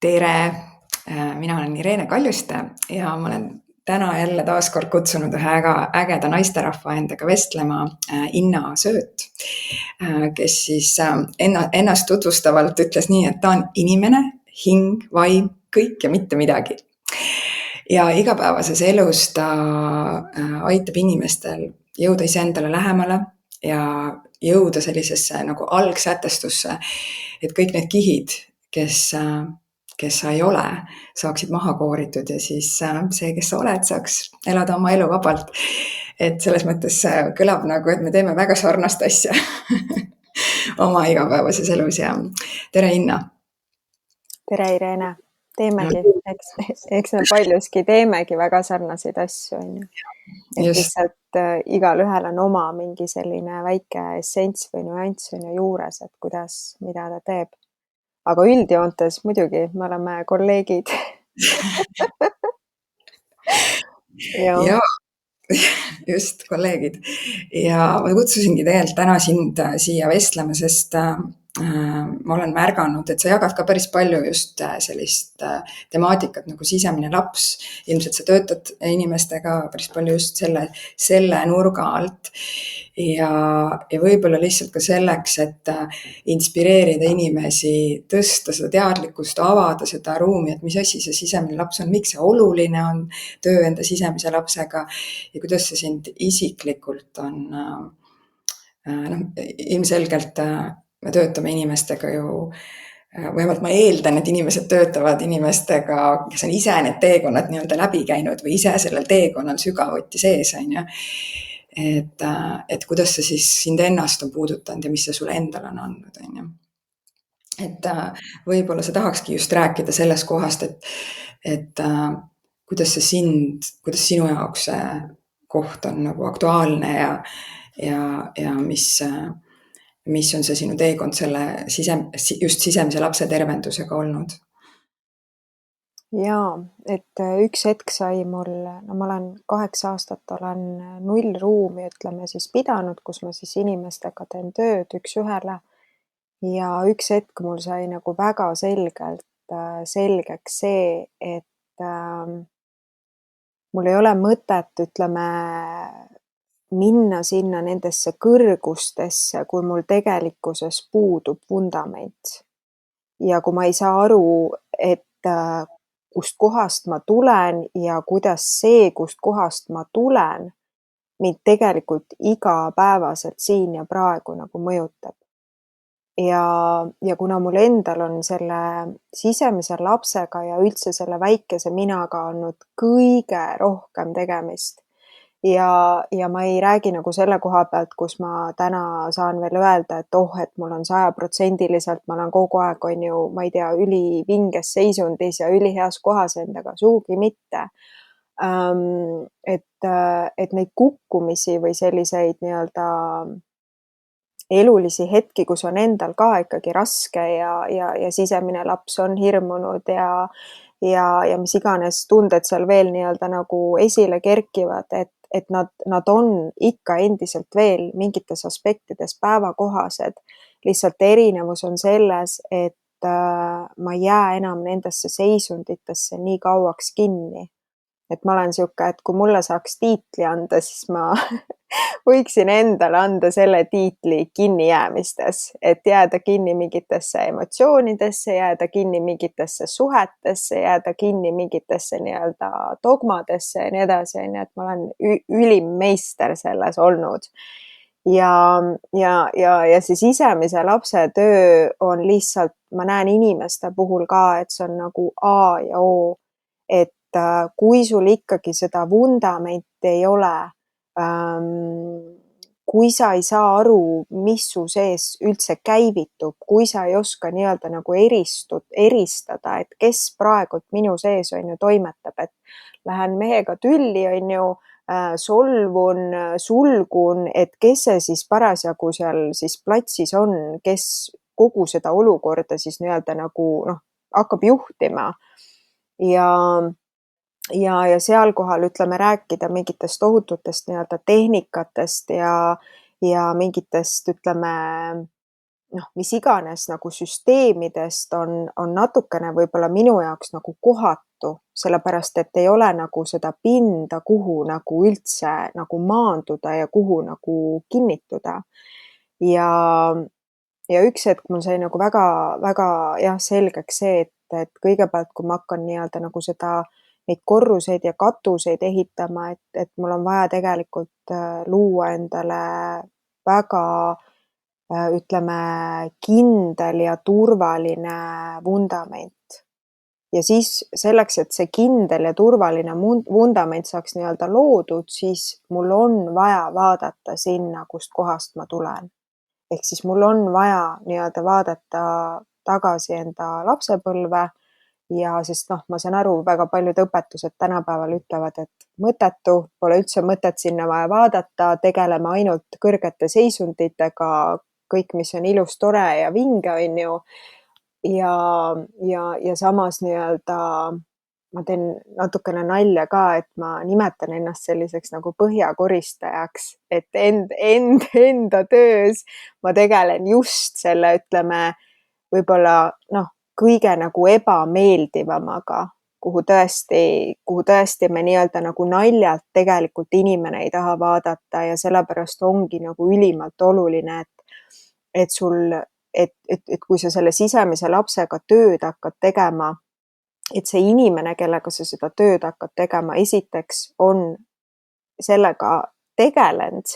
Tere! Mina olen Irene Kaljuste ja ma olen täna jälle taas kord kutsunud ühe ägeda naisterahva endaga vestlema, Inna Sööt, kes siis ennast tutvustavalt ütles nii, et ta on inimene, hing, vaim, kõik ja mitte midagi. Ja igapäevases elus ta aitab inimestel jõuda iseendale lähemale ja jõuda sellisesse nagu algsätestusse, et kõik need kihid, kes sa ei ole, saaksid maha kooritud ja siis see, kes sa oled, saaks elada oma elu vabalt. Et selles mõttes kõlab nagu, et me teeme väga sarnast asja oma igapäevases elus ja tere, Inna! Tere, Irene! Teemegi, eks me paljuski teemegi väga sarnaseid asju, on ju. Et Just. lihtsalt igalühel on oma mingi selline väike essents või nüanss on ju juures, et kuidas, mida ta teeb. Aga üldjoontes muidugi me oleme kolleegid. Ja just, kolleegid. Ja ma kutsusingi tegelikult täna sind siia vestlema, sest ma olen märganud, et sa jagad ka päris palju just sellist temaatikat nagu sisemine laps. Ilmselt sa töötad inimestega päris palju just selle nurga alt. Ja võib-olla lihtsalt ka selleks, et inspireerida inimesi, tõsta seda teadlikkust, avada seda ruumi, et mis asi see sisemine laps on, miks see oluline on töö enda sisemise lapsega ja kuidas see sind isiklikult on. Ilmselgelt me töötame inimestega ju, vähemalt ma eeldan, et inimesed töötavad inimestega, kes on ise need teekonnad nii-öelda läbi käinud või ise sellel teekonnal sügavuti sees, on ju. Et kuidas see siis sind ennast on puudutanud ja mis see sulle endale on andnud, on ju. Et võib-olla sa tahakski just rääkida sellest kohast, et kuidas sinu jaoks see koht on nagu aktuaalne ja mis on see sinu teekond selle just sisemise lapse tervendusega olnud? Jaa, et üks hetk sai mul, ma olen 8 aastat olen nullruumi, ütleme siis pidanud, kus ma siis inimestega teen tööd üks ühele. Ja üks hetk mul sai nagu väga selgelt selgeks see, et mul ei ole mõtet, ütleme, minna sinna nendesse kõrgustesse, kui mul tegelikkuses puudub vundament. Ja kui ma ei saa aru, et kust kohast ma tulen ja kuidas see, kust kohast ma tulen, mind tegelikult igapäevaselt siin ja praegu nagu mõjutab. Ja kuna mul endal on selle sisemise lapsega ja üldse selle väikese minaga olnud kõige rohkem tegemist. Ja ma ei räägi nagu selle koha pealt, kus ma täna saan veel öelda, et et mul on 100%, ma olen kogu aeg, on ju, ma ei tea, ülivinges seisundis ja üliheas kohas endaga, sugugi mitte. Et neid kukkumisi või selliseid nii-öelda elulisi hetki, kus on endal ka ikkagi raske ja sisemine laps on hirmunud ja mis iganes tunded seal veel nii-öelda nagu esile kerkivad, et nad on ikka endiselt veel mingites aspektides päevakohased. Lihtsalt erinevus on selles, et ma ei jää enam nendesse seisunditesse nii kauaks kinni. Et ma olen sihuke, et kui mulle saaks tiitli anda, siis ma võiksin endale anda selle tiitli kinnijäämistes, et jääda kinni mingitesse emotsioonidesse, jääda kinni mingitesse suhetesse, jääda kinni mingitesse nii-öelda dogmadesse ja nii edasi, on ju, et ma olen ülim meister selles olnud. Ja see sisemise lapse töö on lihtsalt, ma näen inimeste puhul ka, et see on nagu A ja O, et kui sul ikkagi seda vundamenti ei ole, kui sa ei saa aru, mis su sees üldse käivitub, kui sa ei oska nii-öelda nagu eristada, et kes praegult minu sees on ju toimetab, et lähen mehega tülli, on ju, solvun, sulgun, et kes see siis parasjagu seal siis platsis on, kes kogu seda olukorda siis nii-öelda nagu hakkab juhtima. Ja seal kohal, ütleme, rääkida mingitest tohututest nii-öelda tehnikatest ja mingitest, ütleme, mis iganes nagu süsteemidest on natukene võib-olla minu jaoks nagu kohatu, sellepärast et ei ole nagu seda pinda, kuhu nagu üldse nagu maanduda ja kuhu nagu kinnituda. Ja, ja üks hetk mul sai nagu väga jah, selgeks see, et kõigepealt, kui ma hakkan nii-öelda nagu neid korruseid ja katuseid ehitama, et mul on vaja tegelikult luua endale väga ütleme, kindel ja turvaline vundament. Ja siis selleks, et see kindel ja turvaline vundament saaks nii-öelda loodud, siis mul on vaja vaadata sinna, kust kohast ma tulen. Ehk siis mul on vaja nii-öelda vaadata tagasi enda lapsepõlve ja sest ma saan aru, väga paljud õpetused tänapäeval ütlevad, et mõttetu, pole üldse mõtet sinna vaja vaadata, tegeleme ainult kõrgete seisunditega, kõik, mis on ilus, tore ja vinge, on ju. Ja samas nii-öelda ma teen natukene nalja ka, et ma nimetan ennast selliseks nagu põhjakoristajaks, et enda töös ma tegelen just selle, ütleme, võib-olla kõige nagu ebameeldivamaga, kuhu tõesti me nii-öelda nagu naljalt tegelikult inimene ei taha vaadata ja sellepärast ongi nagu ülimalt oluline, et sul, et kui sa selle sisemise lapsega tööd hakkad tegema, et see inimene, kellega sa seda tööd hakkad tegema, esiteks on sellega tegelenud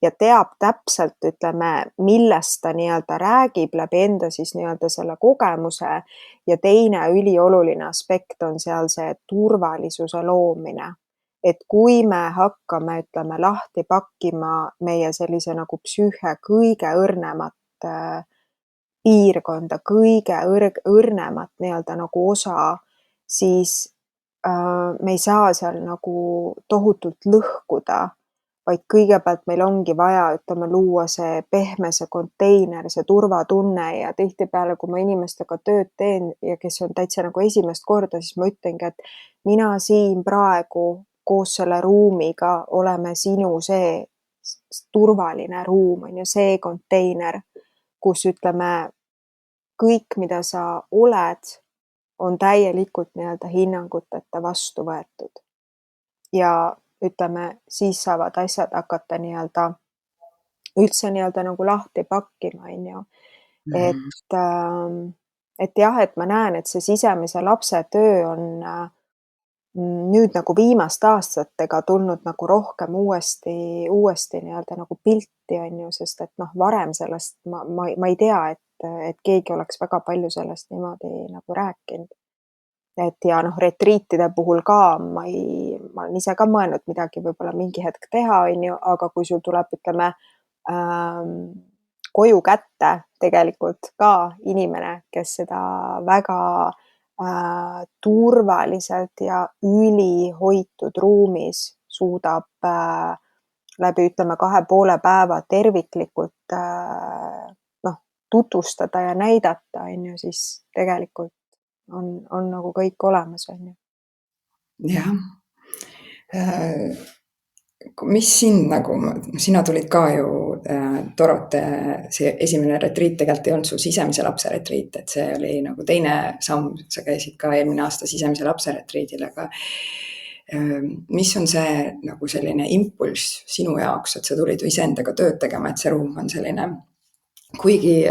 ja teab täpselt, ütleme, millest ta nii-öelda räägib läbi enda siis nii-öelda selle kogemuse ja teine ülioluline aspekt on seal see turvalisuse loomine. Et kui me hakkame, ütleme, lahti pakkima meie sellise nagu psüühe kõige õrnemat piirkonda, kõige õrnemat nii-öelda nagu osa, siis me ei saa seal nagu tohutult lõhkuda, vaid kõigepealt meil ongi vaja, ütleme, luua see pehme, see konteiner, see turvatunne ja tihtipeale, kui ma inimestega tööd teen ja kes on täitsa nagu esimest korda, siis ma ütlengi, et mina siin praegu koos selle ruumiga oleme sinu see turvaline ruum, on ju, see konteiner, kus ütleme, kõik, mida sa oled, on täielikult nii-öelda hinnanguteta vastu võetud. Ja ütleme, siis saavad asjad hakata nii-öelda üldse nii-öelda nagu lahti pakkima, on ju. Et jah, et ma näen, et see sisemise lapse töö on nüüd nagu viimaste aastatega tulnud nagu rohkem uuesti nii-öelda nagu pilti, on ju, sest et varem sellest ma ei tea, et keegi oleks väga palju sellest niimoodi nagu rääkinud. Et ja retriitide puhul ka ma olen ise ka mõelnud midagi võib-olla mingi hetk teha, on ju, aga kui sul tuleb, ütleme, koju kätte tegelikult ka inimene, kes seda väga turvaliselt ja ülihoitud ruumis suudab läbi, ütleme, 2,5 päeva terviklikult tutvustada ja näidata, on ju, siis tegelikult on nagu kõik olemas, on ju. jah. Mis sind nagu, sina tulid ka ju Torote, see esimene retriit tegelikult ei olnud su sisemise lapse retriit, et see oli nagu teine samm, sa käisid ka eelmine aasta sisemise lapse retriidil, aga mis on see nagu selline impulss sinu jaoks, et sa tulid ju iseendaga tööd tegema, et see ruum on selline, kuigi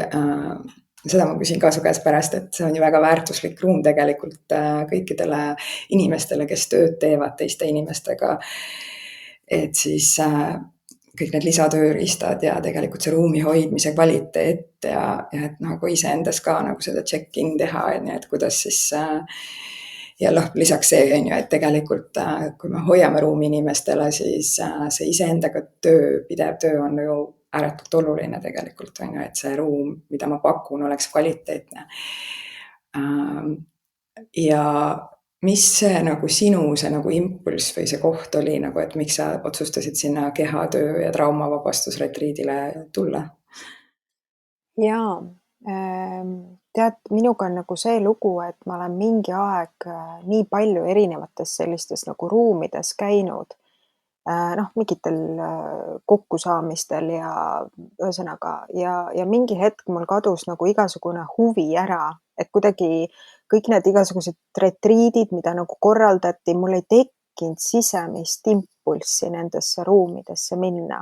seda ma küsin ka su käest pärast, et see on ju väga väärtuslik ruum tegelikult kõikidele inimestele, kes tööd teevad teiste inimestega. Et siis kõik need lisatööriistad ja tegelikult see ruumi hoidmise kvaliteet ja et nagu iseendas ka nagu seda check-in teha, et kuidas siis ja lisaks see on ju, et tegelikult kui me hoiame ruumi inimestele, siis see iseendaga pidev töö on ju ääretult oluline tegelikult on ju, et see ruum, mida ma pakun, oleks kvaliteetne. Ja mis see nagu sinu see nagu impulss või see koht oli nagu, et miks sa otsustasid sinna kehatöö ja traumavabastusretriidile tulla? Jaa, tead, minuga on nagu see lugu, et ma olen mingi aeg nii palju erinevates sellistes nagu ruumides käinud, noh, mingitel kokkusaamistel ja ühesõnaga ja mingi hetk mul kadus nagu igasugune huvi ära, et kuidagi kõik need igasugused retriidid, mida nagu korraldati, mul ei tekkinud sisemist impulssi nendesse ruumidesse minna.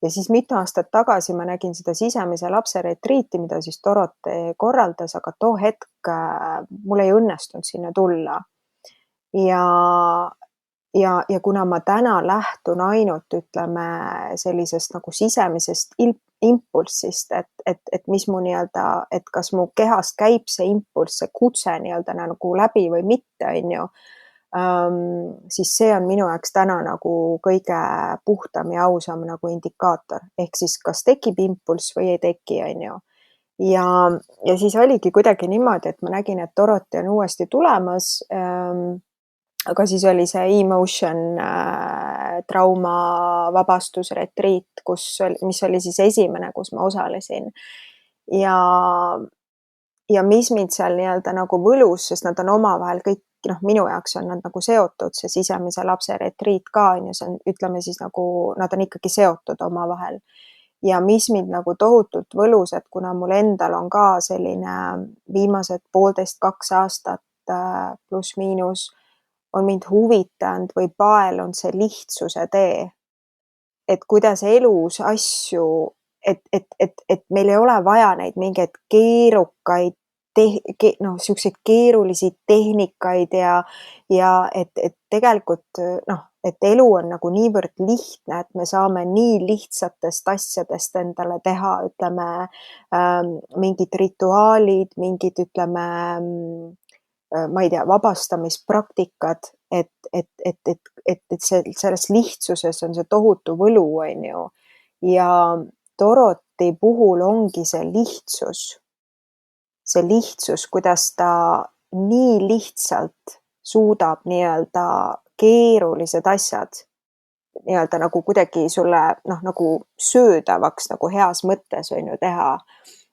Ja siis mitu aastat tagasi ma nägin seda sisemise lapse retriiti, mida siis Dorotee korraldas, aga too hetk mul ei õnnestunud sinna tulla. Ja kuna ma täna lähtun ainult, ütleme, sellisest nagu sisemisest impulssist, et mis mu nii-öelda, et kas mu kehast käib see impulss, see kutse nii-öelda nagu läbi või mitte, on ju, siis see on minu jaoks täna nagu kõige puhtam ja ausam nagu indikaator. Ehk siis kas tekib impulss või ei teki, on ju. Ja, ja siis oligi kuidagi niimoodi, et ma nägin, et Dorotee on uuesti tulemas. Aga siis oli see emotion traumavabastusretriit, mis oli siis esimene, kus ma osalesin. Ja mis mind seal nii-öelda nagu võlus, sest nad on omavahel kõik, noh, minu jaoks on nad nagu seotud, see sisemise lapse retriit ka, on ju, see on, ütleme siis nagu, nad on ikkagi seotud omavahel. Ja mis mind nagu tohutult võlus, et kuna mul endal on ka selline viimased 1,5–2 aastat pluss miinus on mind huvitanud või paelunud see lihtsuse tee. Et kuidas elus asju, et meil ei ole vaja neid mingeid keerukaid siukseid keerulisi tehnikaid ja et tegelikult noh, et elu on nagu niivõrd lihtne, et me saame nii lihtsatest asjadest endale teha, ütleme, mingid rituaalid, mingid, ütleme, ma ei tea, vabastamispraktikad, et selles lihtsuses on see tohutu võlu, on ju. Ja Dorothy puhul ongi see lihtssus, kuidas ta nii lihtsalt suudab nii-öelda keerulised asjad nii-öelda nagu kuidagi sulle noh, nagu söödavaks nagu heas mõttes on ju teha.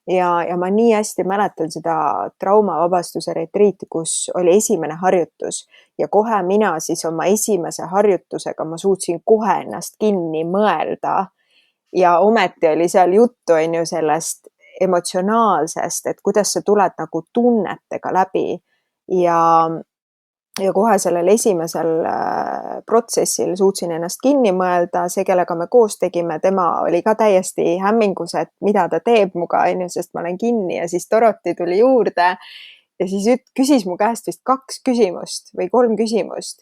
Ja ma nii hästi mäletan seda traumavabastuse retriiti, kus oli esimene harjutus ja kohe mina siis oma esimese harjutusega ma suutsin kohe ennast kinni mõelda. Ja ometi oli seal juttu, on ju, sellest emotsionaalsest, et kuidas sa tuled nagu tunnetega läbi ja kohe sellel esimesel protsessil suutsin ennast kinni mõelda, see, kellega me koos tegime, tema oli ka täiesti hämmingus, et mida ta teeb muga, on ju, sest ma olen kinni ja siis Dorothy tuli juurde ja siis küsis mu käest vist 2 küsimust või 3 küsimust.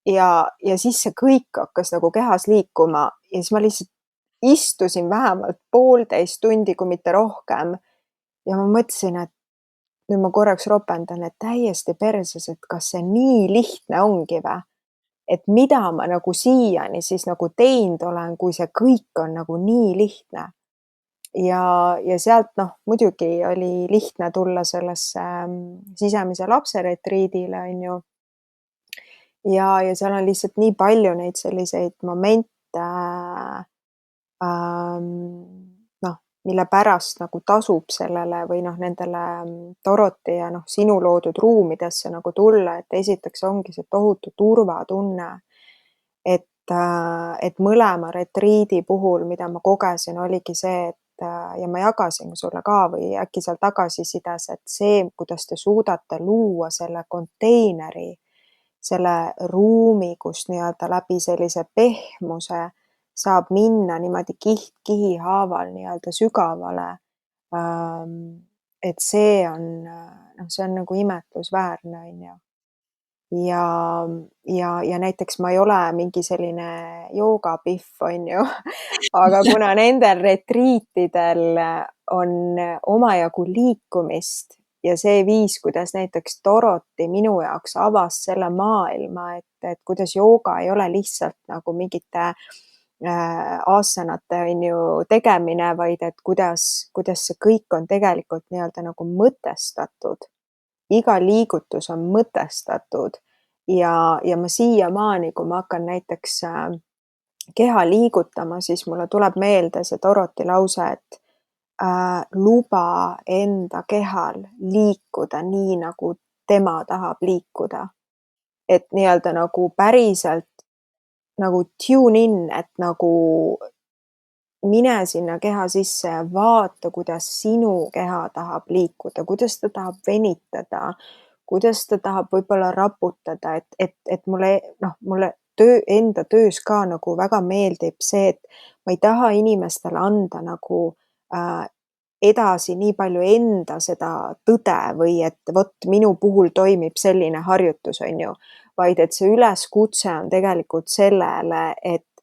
Ja siis see kõik hakkas nagu kehas liikuma ja siis ma lihtsalt istusin vähemalt 1,5 tundi, kui mitte rohkem. Ja ma mõtlesin, et nüüd ma korraks ropendan, et täiesti perses, et kas see nii lihtne ongi või? Et mida ma nagu siiani siis nagu teinud olen, kui see kõik on nagu nii lihtne. Ja sealt noh, muidugi oli lihtne tulla sellesse sisemise lapse retriidile, on ju. Ja seal on lihtsalt nii palju neid selliseid momente, noh, mille pärast nagu tasub sellele või noh, nendele Dorothy ja noh, sinu loodud ruumidesse nagu tulla, et esiteks ongi see tohutu turvatunne, et mõlema retriidi puhul, mida ma kogesin, oligi see, et ja ma jagasin sulle ka või äkki seal tagasisides, et see, kuidas te suudate luua selle konteineri, selle ruumi, kus nii-öelda läbi sellise pehmuse saab minna niimoodi kiht kihi haaval nii-öelda sügavale. Et see on, noh, see on nagu imetlusväärne, on ju. Ja näiteks ma ei ole mingi selline joogapihv, on ju, aga kuna nendel retriitidel on omajagu liikumist ja see viis, kuidas näiteks Dorothy minu jaoks avas selle maailma, et kuidas jooga ei ole lihtsalt nagu mingite aasanate, on ju, tegemine, vaid et kuidas see kõik on tegelikult nii-öelda nagu mõtestatud. Iga liigutus on mõtestatud ja ma siiamaani, kui ma hakkan näiteks keha liigutama, siis mulle tuleb meelde see Dorothy lause, et luba enda kehal liikuda nii, nagu tema tahab liikuda. Et nii-öelda nagu päriselt nagu tune in, et nagu mine sinna keha sisse ja vaata, kuidas sinu keha tahab liikuda, kuidas ta tahab venitada, kuidas ta tahab võib-olla raputada, et mulle enda töös ka nagu väga meeldib see, et ma ei taha inimestele anda nagu äh, edasi nii palju enda seda tõde või et vot minu puhul toimib selline harjutus, on ju, vaid et see üleskutse on tegelikult sellele,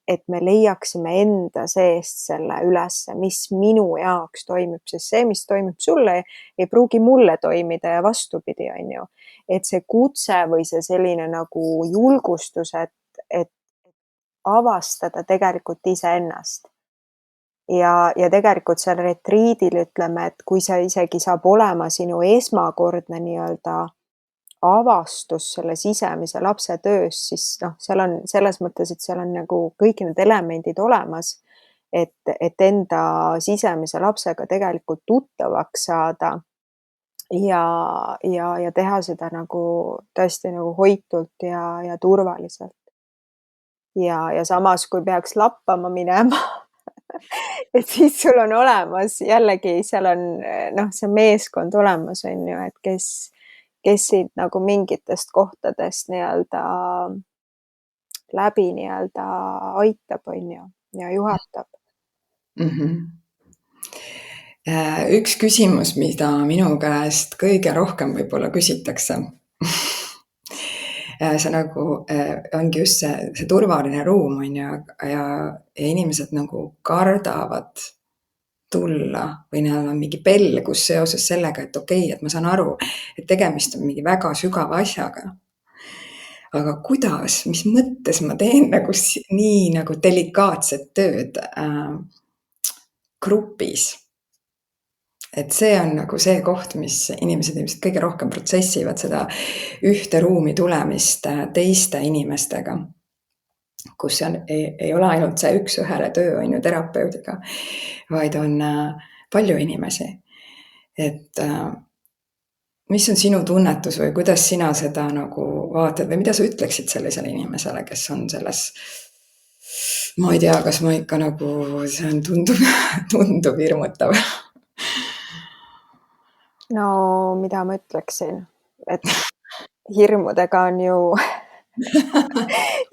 et me leiaksime enda seest selle ülesse, mis minu jaoks toimib, sest see, mis toimib sulle, ei pruugi mulle toimida ja vastupidi, on ju. Et see kutse või see selline nagu julgustus, et avastada tegelikult iseennast. Ja tegelikult seal retriidil ütleme, et kui see isegi saab olema sinu esmakordne nii-öelda avastus selle sisemise lapse töös, siis noh, seal on selles mõttes, et seal on nagu kõik need elemendid olemas, et enda sisemise lapsega tegelikult tuttavaks saada ja teha seda nagu tõesti nagu hoitult ja turvaliselt. Ja samas, kui peaks lappama minema, et siis sul on olemas jällegi seal on noh, see meeskond olemas, on ju, et kes sind nagu mingitest kohtadest nii-öelda läbi nii-öelda aitab, on ju, ja juhatab. Üks küsimus, mida minu käest kõige rohkem võib-olla küsitakse, see nagu ongi just see turvaline ruum, on ju, ja inimesed nagu kardavad tulla või neil on mingi pelgus seoses sellega, et okei, et ma saan aru, et tegemist on mingi väga sügava asjaga. Aga kuidas, mis mõttes ma teen nagu nii nagu delikaatset tööd grupis? Et see on nagu see koht, mis inimesed ilmselt kõige rohkem protsessivad seda ühte ruumi tulemist teiste inimestega, kus ei ole ainult see üks-ühele töö, on ju, terapeudiga, vaid on palju inimesi. Et mis on sinu tunnetus või kuidas sina seda nagu vaatad või mida sa ütleksid sellisele inimesele, kes on selles, ma ei tea, kas ma ikka nagu, see on, tundub hirmutav. No mida ma ütleksin, et hirmudega on ju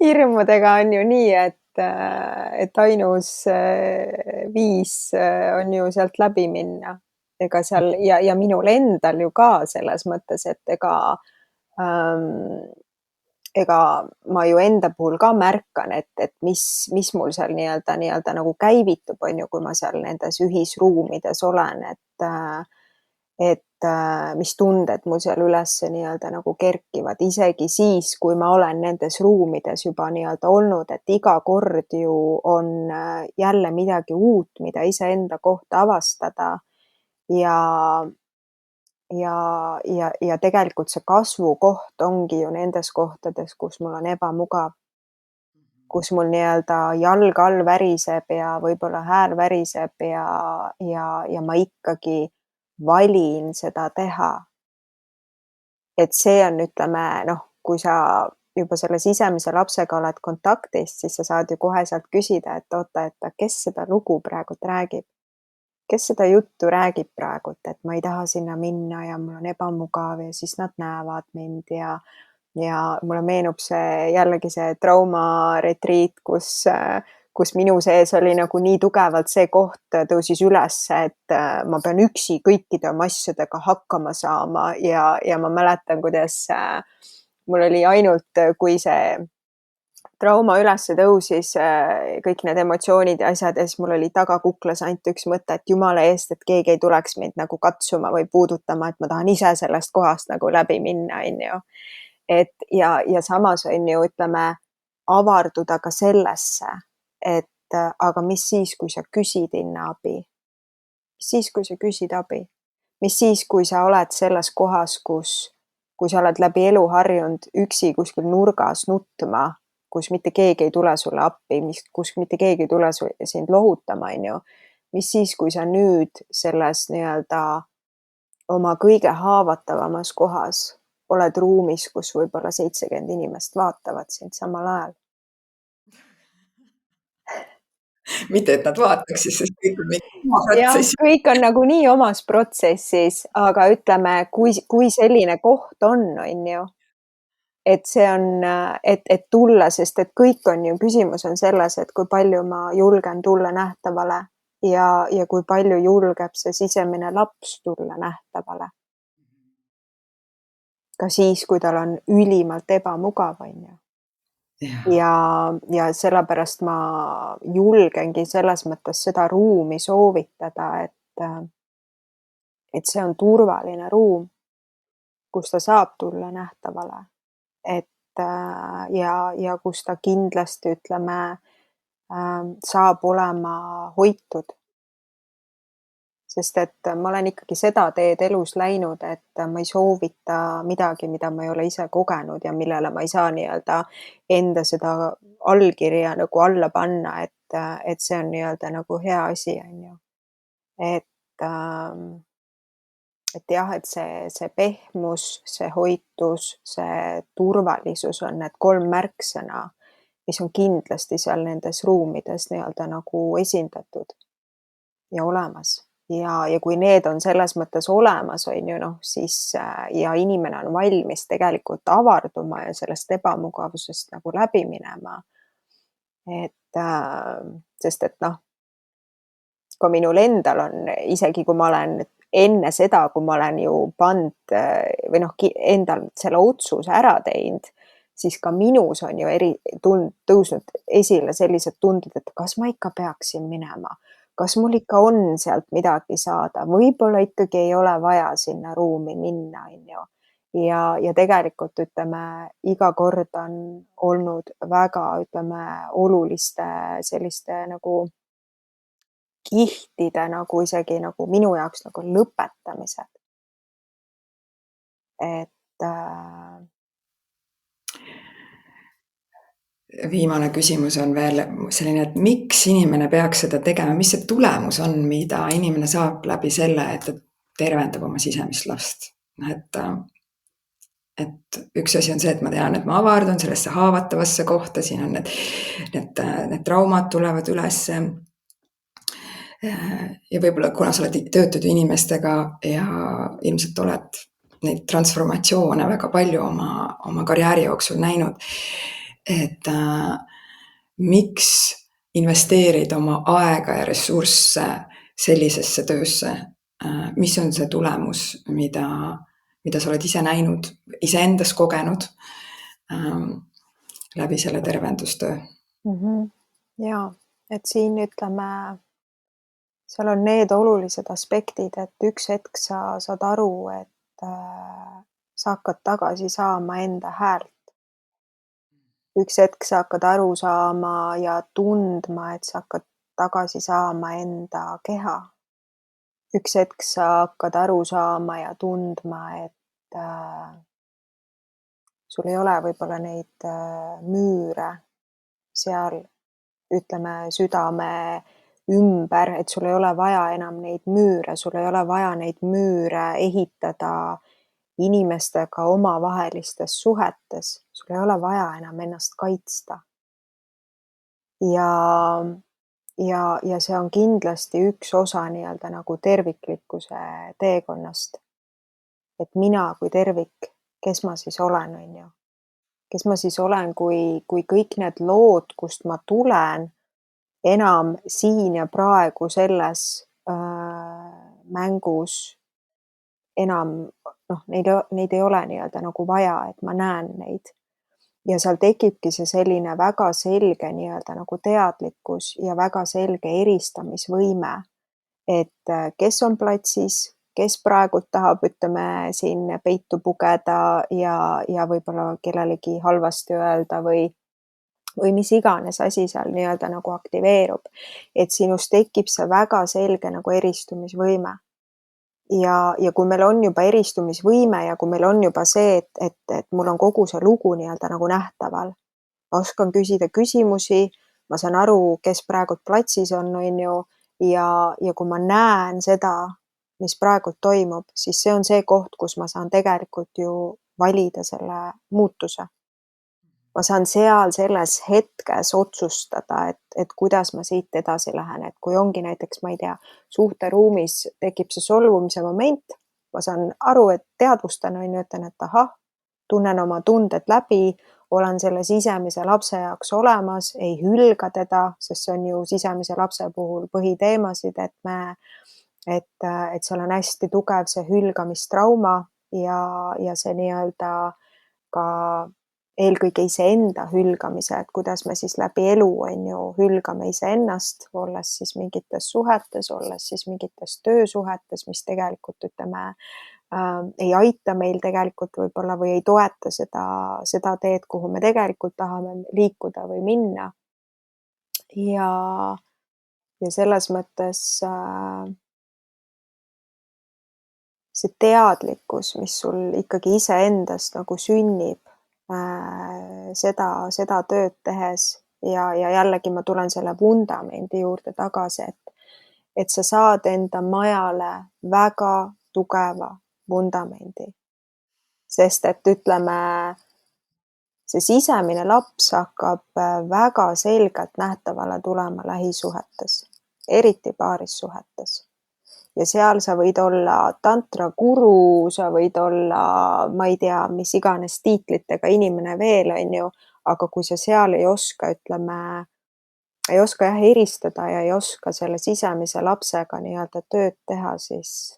hirmudega on ju nii, et ainus viis on ju sealt läbi minna. Ega seal ja minul endal ju ka selles mõttes, et ega ma ju enda puhul ka märkan, et mis mul seal nii-öelda nagu käivitub, on ju, kui ma seal nendes ühisruumides olen, mis tunded mul seal ülesse nii-öelda nagu kerkivad, isegi siis, kui ma olen nendes ruumides juba nii-öelda olnud, et iga kord ju on jälle midagi uut, mida iseenda kohta avastada ja ja tegelikult see kasvukoht ongi ju nendes kohtades, kus mul on ebamugav, kus mul nii-öelda jalg all väriseb ja võib-olla hääl väriseb ja ma ikkagi valin seda teha. Et see on, ütleme noh, kui sa juba selle sisemise lapsega oled kontaktis, siis sa saad ju kohe sealt küsida, et oota, et kes seda lugu praegult räägib. Kes seda juttu räägib praegult, et ma ei taha sinna minna ja mul on ebamugav ja siis nad näevad mind ja mulle meenub see jällegi see traumaretriit, kus minu sees oli nagu nii tugevalt see koht tõusis üles, et ma pean üksi kõikide oma asjadega hakkama saama ja ma mäletan, kuidas mul oli ainult, kui see trauma ülesse tõusis, kõik need emotsioonid ja asjad ja siis mul oli tagakuklas ainult üks mõte, et jumala eest, et keegi ei tuleks mind nagu katsuma või puudutama, et ma tahan ise sellest kohast nagu läbi minna, on ju. Et ja samas on ju, ütleme, avarduda ka sellesse, et aga mis siis, kui sa küsid inna abi? Mis siis, kui sa küsid abi? Mis siis, kui sa oled selles kohas, kui sa oled läbi elu harjunud üksi kuskil nurgas nutma, kus mitte keegi ei tule sulle appi, kus mitte keegi ei tule sind lohutama, on ju. Mis siis, kui sa nüüd selles nii-öelda oma kõige haavatavamas kohas oled ruumis, kus võib-olla 70 inimest vaatavad sind samal ajal. mitte, et nad vaataksid, sest kõik on mingi oma jah, protsess. kõik on nagunii omas protsessis, aga ütleme, kui selline koht on ju, et see on, et tulla, sest et kõik on ju, küsimus on selles, et kui palju ma julgen tulla nähtavale ja kui palju julgeb see sisemine laps tulla nähtavale. Ka siis, kui tal on ülimalt ebamugav, on ju. Jah. Ja sellepärast ma julgengi selles mõttes seda ruumi soovitada, et see on turvaline ruum, kus ta saab tulla nähtavale. Et ja kus ta kindlasti, ütleme, saab olema hoitud. Sest et ma olen ikkagi seda teed elus läinud, et ma ei soovita midagi, mida ma ei ole ise kogenud ja millele ma ei saa nii-öelda enda seda allkirja nagu alla panna, et see on nii-öelda nagu hea asi, on ju. Et, et jah, et see pehmus, see hoitus, see turvalisus on need 3 märksõna, mis on kindlasti seal nendes ruumides nii-öelda nagu esindatud ja olemas. Ja kui need on selles mõttes olemas, on ju, noh, siis ja inimene on valmis tegelikult avarduma ja sellest ebamugavusest nagu läbi minema. Et sest et noh, ka minul endal on, isegi kui ma olen enne seda, kui ma olen ju pannud või noh, endal selle otsuse ära teinud, siis ka minus on ju tõusnud esile sellised tunded, et kas ma ikka peaksin minema, kas mul ikka on sealt midagi saada, võib-olla ikkagi ei ole vaja sinna ruumi minna, on ju. Ja tegelikult ütleme, iga kord on olnud väga, ütleme, oluliste selliste nagu kihtide nagu isegi nagu minu jaoks nagu lõpetamised. Et Viimane küsimus on veel selline, et miks inimene peaks seda tegema, mis see tulemus on, mida inimene saab läbi selle, et ta tervendab oma sisemist last? Noh, et üks asi on see, et ma tean, et ma avardun sellesse haavatavasse kohta, siin on need traumad tulevad ülesse. Ja võib-olla, kuna sa töötad inimestega ja ilmselt oled neid transformatsioone väga palju oma karjääri jooksul näinud, et miks investeerida oma aega ja ressursse sellisesse töösse, mis on see tulemus, mida sa oled ise näinud, iseendas kogenud läbi selle tervendustöö? Jaa, et siin ütleme, seal on need olulised aspektid, et üks hetk sa saad aru, et sa hakkad tagasi saama enda häält. Üks hetk sa hakkad aru saama ja tundma, et sa hakkad tagasi saama enda keha. Üks hetk sa hakkad aru saama ja tundma, et sul ei ole võib-olla neid müüre seal, ütleme, südame ümber, et sul ei ole vaja enam neid müüre, sul ei ole vaja neid müüre ehitada inimestega omavahelistes suhetes, sul ei ole vaja enam ennast kaitsta. Ja see on kindlasti üks osa nii-öelda nagu terviklikkuse teekonnast. Et mina kui tervik, kes ma siis olen, on ju? Kes ma siis olen, kui kõik need lood, kust ma tulen, enam siin ja praegu selles mängus enam noh, neid ei ole nii-öelda nagu vaja, et ma näen neid. Ja seal tekibki see selline väga selge nii-öelda nagu teadlikkus ja väga selge eristamisvõime, et kes on platsis, kes praegult tahab, ütleme, siin peitu pugeda ja võib-olla kellelegi halvasti öelda või mis iganes asi seal nii-öelda nagu aktiveerub. Et sinus tekib see väga selge nagu eristumisvõime. Ja kui meil on juba eristumisvõime ja kui meil on juba see, et mul on kogu see lugu nii-öelda nagu nähtaval, ma oskan küsida küsimusi, ma saan aru, kes praegult platsis on ju, ja kui ma näen seda, mis praegult toimub, siis see on see koht, kus ma saan tegelikult ju valida selle muutuse. ma saan seal selles hetkes otsustada, et kuidas ma siit edasi lähen, et kui ongi näiteks, ma ei tea, suhteruumis tekib see solvumise moment, ma saan aru, et teadvustan, on ju, ütlen, et ahah, tunnen oma tunded läbi, olen selle sisemise lapse jaoks olemas, ei hülga teda, sest see on ju sisemise lapse puhul põhiteemasid, et seal on hästi tugev see hülgamistrauma ja see nii-öelda ka eelkõige iseenda hülgamise, et kuidas me siis läbi elu on ju hülgame iseennast, olles siis mingites suhetes, olles siis mingites töösuhetes, mis tegelikult ütleme ei aita meil tegelikult võib-olla või ei toeta seda teed, kuhu me tegelikult tahame liikuda või minna. Ja selles mõttes see teadlikkus, mis sul ikkagi iseendast nagu sünnib seda tööd tehes ja jällegi ma tulen selle vundamendi juurde tagasi, et sa saad enda majale väga tugeva vundamendi. Sest et ütleme, see sisemine laps hakkab väga selgelt nähtavale tulema lähisuhetes, eriti paarissuhetes. Ja seal sa võid olla tantrakuru, sa võid olla, ma ei tea, mis iganes tiitlitega inimene veel, on ju, aga kui sa seal ei oska, ütleme, ei oska jah eristada ja ei oska selle sisemise lapsega nii-öelda tööd teha, siis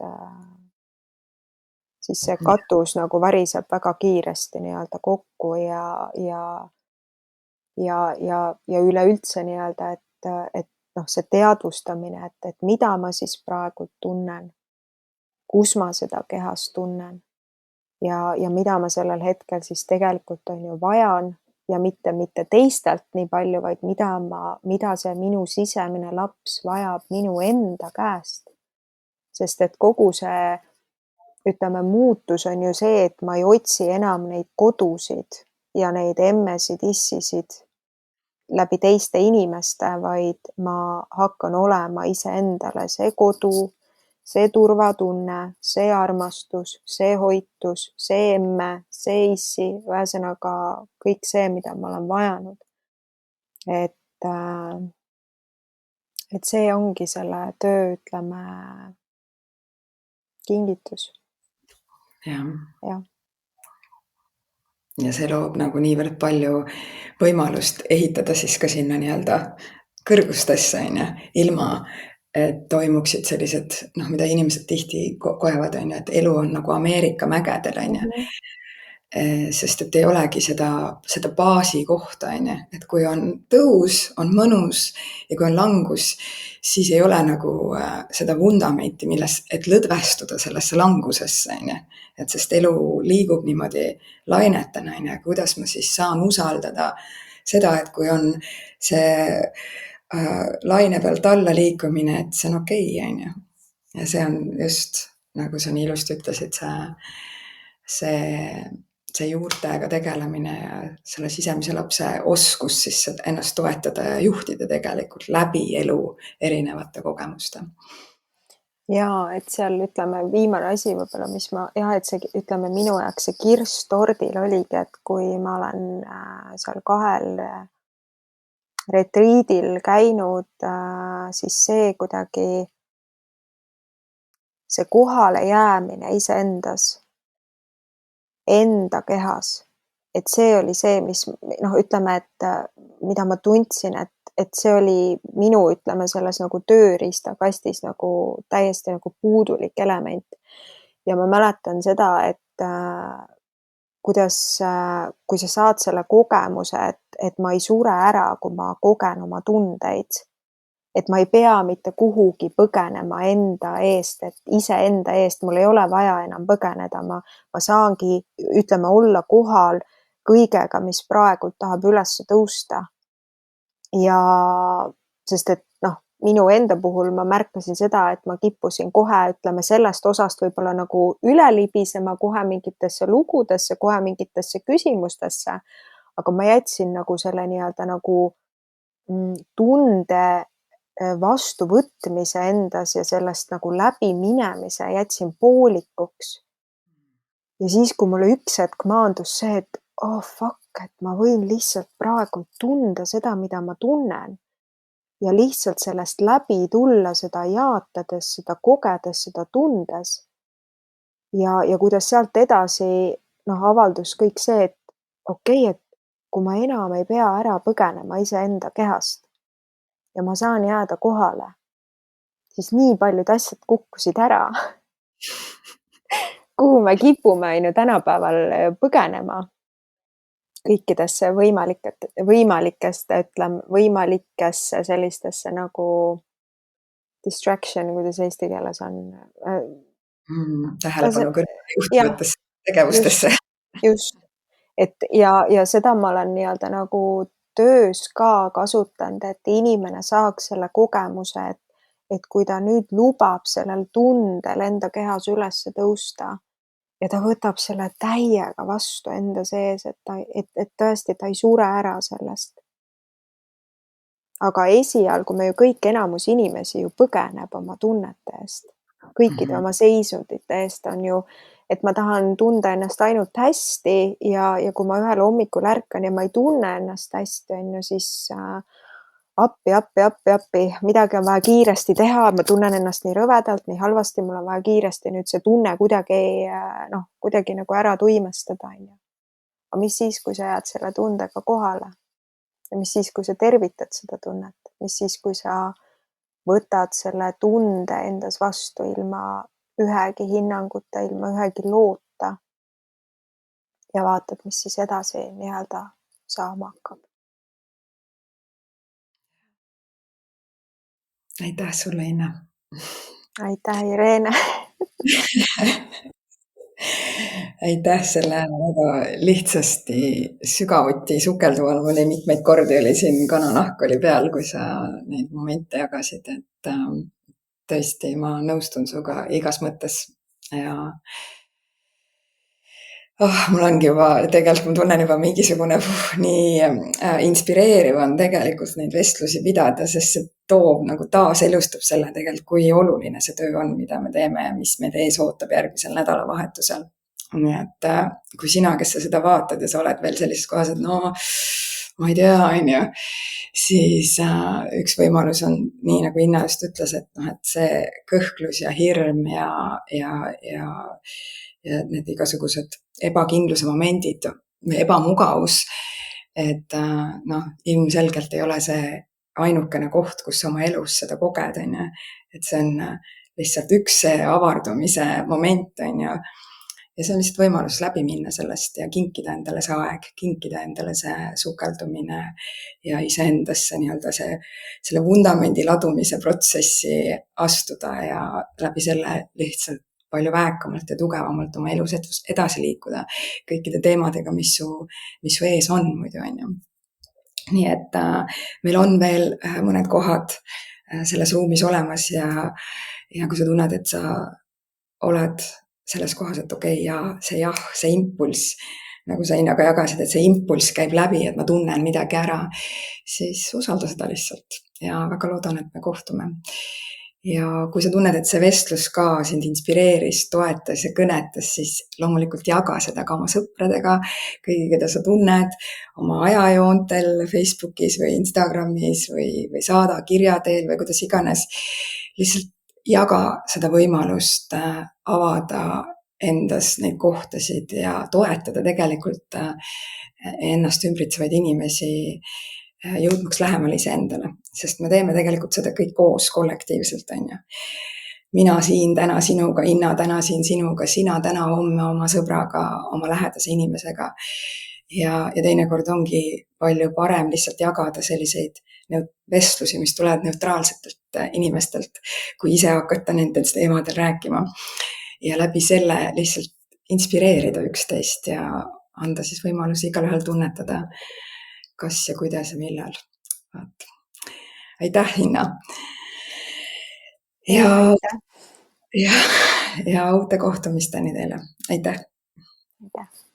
see katus nagu variseb väga kiiresti nii-öelda kokku ja üleüldse nii-öelda, et noh, see teadvustamine, et mida ma siis praegu tunnen, kus ma seda kehas tunnen ja mida ma sellel hetkel siis tegelikult on ju vajan ja mitte teistelt nii palju, vaid mida see minu sisemine laps vajab minu enda käest. Sest et kogu see, ütleme, muutus on ju see, et ma ei otsi enam neid kodusid ja neid emmesid, issisid läbi teiste inimeste, vaid ma hakkan olema iseendale see kodu, see turvatunne, see armastus, see hoitus, see emme, see issi, ühesõnaga kõik see, mida ma olen vajanud. Et see ongi selle töö, ütleme, kingitus. jah. Ja see loob nagu niivõrd palju võimalust ehitada siis ka sinna nii-öelda kõrgustesse, on ju, ilma et toimuksid sellised, noh, mida inimesed tihti koevad, on ju, et elu on nagu Ameerika mägedel, on ju. Sest et ei olegi seda baasi kohta, on ju, et kui on tõus, on mõnus ja kui on langus, siis ei ole nagu seda vundamenti, milles, et lõdvestuda sellesse langusesse, on ju. Et sest elu liigub niimoodi lainetena, on ju, kuidas ma siis saan usaldada seda, et kui on see laine pealt alla liikumine, et see on okei, on ju. Ja see on just, nagu sa nii ilusti ütlesid, see juurtega tegelemine ja selle sisemise lapse oskus siis ennast toetada ja juhtida tegelikult läbi elu erinevate kogemuste. Ja et seal, ütleme, viimane asi võib-olla, mis ma jah, et see, ütleme, minu jaoks see kirss tordil oligi, et kui ma olen seal 2 retriidil käinud, siis see kuidagi, see kohale jäämine iseendas, enda kehas, et see oli see, mis noh, ütleme, et mida ma tundsin, et see oli minu, ütleme, selles nagu tööriistakastis nagu täiesti nagu puudulik element. Ja ma mäletan seda, et kuidas, kui sa saad selle kogemuse, et ma ei sure ära, kui ma kogen oma tundeid. Et ma ei pea mitte kuhugi põgenema enda eest, et iseenda eest mul ei ole vaja enam põgeneda, ma saangi, ütleme, olla kohal kõigega, mis praegu tahab üles tõusta. Ja sest et noh, minu enda puhul ma märkasin seda, et ma kippusin kohe, ütleme, sellest osast võib-olla nagu üle libisema kohe mingitesse lugudesse, kohe mingitesse küsimustesse, aga ma jätsin nagu selle nii-öelda nagu tunde vastuvõtmise endas ja sellest nagu läbiminemise jätsin poolikuks. Ja siis, kui mulle üks hetk maandus see, et oh fuck, et ma võin lihtsalt praegu tunda seda, mida ma tunnen ja lihtsalt sellest läbi tulla, seda jaatades, seda kogedes, seda tundes. Ja kuidas sealt edasi avaldus kõik see, et okei, et kui ma enam ei pea ära põgenema iseenda kehast ja ma saan jääda kohale, siis nii paljud asjad kukkusid ära, kuhu me kipume on ju tänapäeval põgenema kõikidesse võimalikesse sellistesse nagu distraction, kuidas eesti keeles on. Tähelepanu kõrvale jah, juhtivatesse tegevustesse. just, et ja seda ma olen nii-öelda nagu töös ka kasutanud, et inimene saaks selle kogemuse, et kui ta nüüd lubab sellel tundel enda kehas üles tõusta ja ta võtab selle täiega vastu enda sees, et tõesti ta ei sure ära sellest. Aga esialgu me ju kõik, enamus inimesi ju põgeneb oma tunnete eest, kõikide oma seisundite eest on ju, et ma tahan tunda ennast ainult hästi ja kui ma ühel hommikul ärkan ja ma ei tunne ennast hästi, on ju, siis appi, midagi on vaja kiiresti teha, ma tunnen ennast nii rõvedalt, nii halvasti, mul on vaja kiiresti nüüd see tunne kuidagi nagu ära tuimestada, on ju. Aga mis siis, kui sa jääd selle tundega kohale? Ja mis siis, kui sa tervitad seda tunnet? Mis siis, kui sa võtad selle tunde endas vastu ilma ühegi hinnanguta, ilma ühegi loota ja vaatad, mis siis edasi nii-öelda saama hakkab? Aitäh sulle, Inna! Aitäh, Irene! Aitäh selle väga lihtsasti sügavuti sukelduval, mul mitmeid kordi oli siin kananahk oli peal, kui sa neid momente jagasid, et tõesti, ma nõustun suga igas mõttes ja mul ongi juba, tegelikult ma tunnen juba mingisugune nii inspireeriv on tegelikult neid vestlusi pidada, sest see toob nagu taaselustab selle tegelikult, kui oluline see töö on, mida me teeme ja mis meid ees ootab järgmisel nädalavahetusel. Nii et kui sina, kes sa seda vaatad ja sa oled veel sellises kohas, et no ma ei tea, on ju, siis üks võimalus on nii, nagu Inna just ütles, et see kõhklus ja hirm ja need igasugused ebakindluse momendid või ebamugavus, et ilmselgelt ei ole see ainukene koht, kus oma elus seda koged, on ju. Et see on lihtsalt üks see avardumise moment, on ju. Ja see on lihtsalt võimalus läbi minna sellest ja kinkida endale see aeg, kinkida endale see sukeldumine ja iseendasse nii-öelda selle vundamendi ladumise protsessi astuda ja läbi selle lihtsalt palju väekamalt ja tugevamalt oma elus edasi liikuda kõikide teemadega, mis su ees on muidu, on ju. Nii et meil on veel mõned kohad selles ruumis olemas ja kui sa tunned, et sa oled selles kohas, et okei, see impulss, nagu sa Innaga jagasid, et see impulss käib läbi, et ma tunnen midagi ära, siis usalda seda lihtsalt ja väga loodan, et me kohtume. Ja kui sa tunned, et see vestlus ka sind inspireeris, toetas ja kõnetas, siis loomulikult jaga seda ka oma sõpradega, kõigi, keda sa tunned, oma ajajoontel Facebookis või Instagramis või saada kirja teel või kuidas iganes. Lihtsalt jaga seda võimalust avada endas neid kohtasid ja toetada tegelikult ennast ümbritsevaid inimesi jõudmaks lähemale iseendale, sest me teeme tegelikult seda kõik koos kollektiivselt, on ju. Mina siin täna sinuga, Inna täna siin sinuga, sina täna homme oma sõbraga, oma lähedase inimesega. Ja teinekord ongi palju parem lihtsalt jagada selliseid vestlusi, mis tulevad neutraalsetelt inimestelt, kui ise hakata nendest teemadel rääkima. Ja läbi selle lihtsalt inspireerida üksteist ja anda siis võimalusi igalühel tunnetada, kas ja kuidas ja millal. Aitäh, Inna! Ja uute kohtumisteni teile. Aitäh! Aitäh!